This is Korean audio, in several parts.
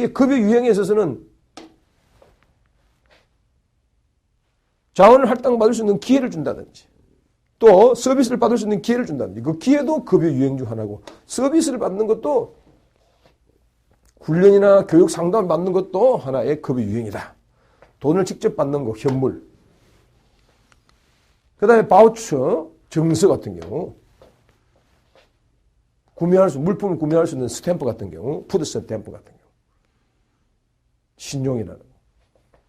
이 급여 유형에 있어서는 자원을 할당받을 수 있는 기회를 준다든지 또 서비스를 받을 수 있는 기회를 준다든지 그 기회도 급여 유형 중 하나고 서비스를 받는 것도 훈련이나 교육 상담을 받는 것도 하나의 급여 유형이다. 돈을 직접 받는 거, 현물. 그 다음에 바우처, 증서 같은 경우 물품을 구매할 수 있는 스탬프 같은 경우, 푸드 스탬프 같은 경우. 신용이라는 거.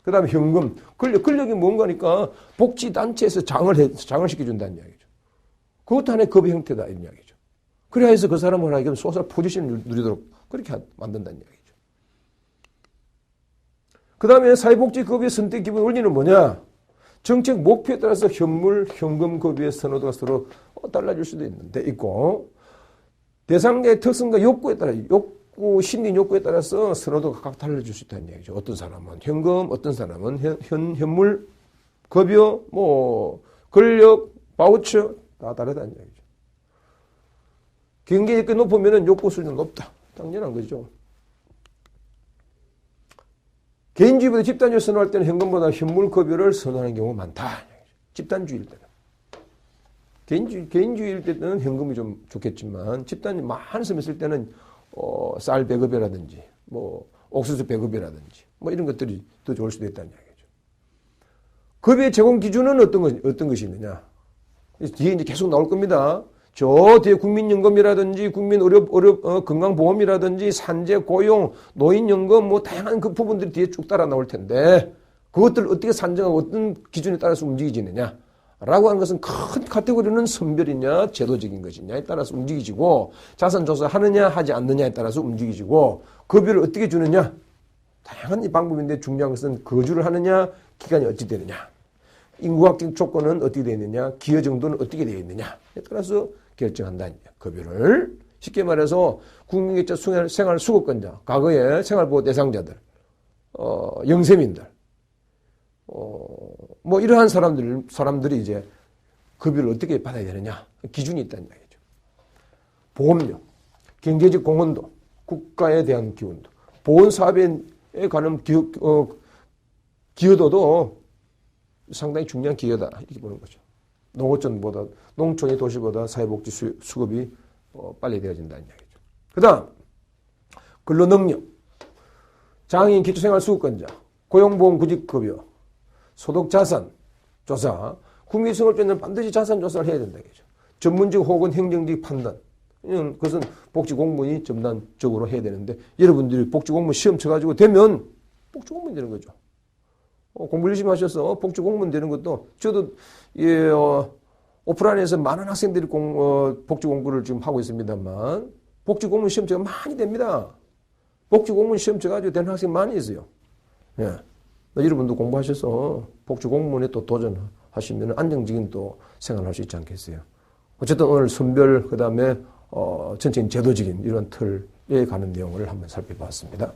그 다음에 현금, 권력이 뭔가니까 복지단체에서 장을 시켜준다는 이야기죠. 그것도 하나의 급여 형태다, 이런 이야기죠. 그래야 해서 그 사람을 하여금 소셜 포지션을 누리도록 그렇게 만든다는 이야기죠. 그 다음에 사회복지급여 선택 기본 원리는 뭐냐? 정책 목표에 따라서 현물, 현금 급여의 선호도가 서로 달라질 수도 있고 대상자의 특성과 욕구에 따라 심리 욕구에 따라서 선호도가 각각 달라질 수 있다는 얘기죠. 어떤 사람은 현금, 어떤 사람은 현물, 급여, 권력, 바우처 다 다르다는 얘기죠. 경제력이 높으면 욕구 수준은 높다. 당연한 거죠. 개인주의보다 집단주의 선호할 때는 현금보다 현물 급여를 선호하는 경우가 많다. 집단주의일 때는. 개인주의일 때는 현금이 좀 좋겠지만 집단주의 많은 사람이 있을 때는 쌀 배급이라든지 옥수수 배급이라든지 이런 것들이 더 좋을 수도 있다는 이야기죠. 급여 제공 기준은 어떤 것이 있느냐. 뒤에 이제 계속 나올 겁니다. 저 뒤에 국민연금이라든지 건강보험이라든지 산재, 고용, 노인연금 다양한 그 부분들이 뒤에 쭉 따라 나올 텐데 그것들을 어떻게 산정하고 어떤 기준에 따라서 움직이지느냐 라고 하는 것은 큰 카테고리는 선별이냐 제도적인 것이냐에 따라서 움직이지고 자산조사 하느냐 하지 않느냐에 따라서 움직이지고 급여를 어떻게 주느냐 다양한 방법인데 중요한 것은 거주를 하느냐 기간이 어찌 되느냐 인구학적 조건은 어떻게 되어 있느냐 기여 정도는 어떻게 되어 있느냐에 따라서 결정한다는 급여를 쉽게 말해서 국민객자 생활수급권자 과거의 생활보호 대상자들 영세민들 이러한 사람들이 이제 급여를 어떻게 받아야 되느냐 기준이 있다는 이야기죠. 보험료, 경제적 공헌도, 국가에 대한 기원도, 보건사업에 관한 기여도도 상당히 중요한 기여다 이렇게 보는 거죠. 농촌이 도시보다 사회복지 수급이 빨리 되어진다는 이야기죠. 그 다음 근로능력, 장애인 기초생활수급권자, 고용보험 구직급여, 소득자산 조사, 국민생활권자는 반드시 자산 조사를 해야 된다 이거죠. 전문직 혹은 행정직 판단, 그것은 복지공무원이 전반적으로 해야 되는데 여러분들이 복지공무원 시험 쳐가지고 되면 복지공무원이 되는 거죠. 공부 열심히 하셔서 복지공무원 되는 것도 저도 오프라인에서 많은 학생들이 복지공부를 지금 하고 있습니다만 복지공무원 시험 쳐가 많이 됩니다. 복지공무원 시험 쳐가지고 되는 학생 많이 있어요. 예. 여러분도 공부하셔서 복지공무원에 또 도전하시면 안정적인 또 생활할 수 있지 않겠어요. 어쨌든 오늘 선별 그다음에 전체적인 제도적인 이런 틀에 관한 내용을 한번 살펴봤습니다.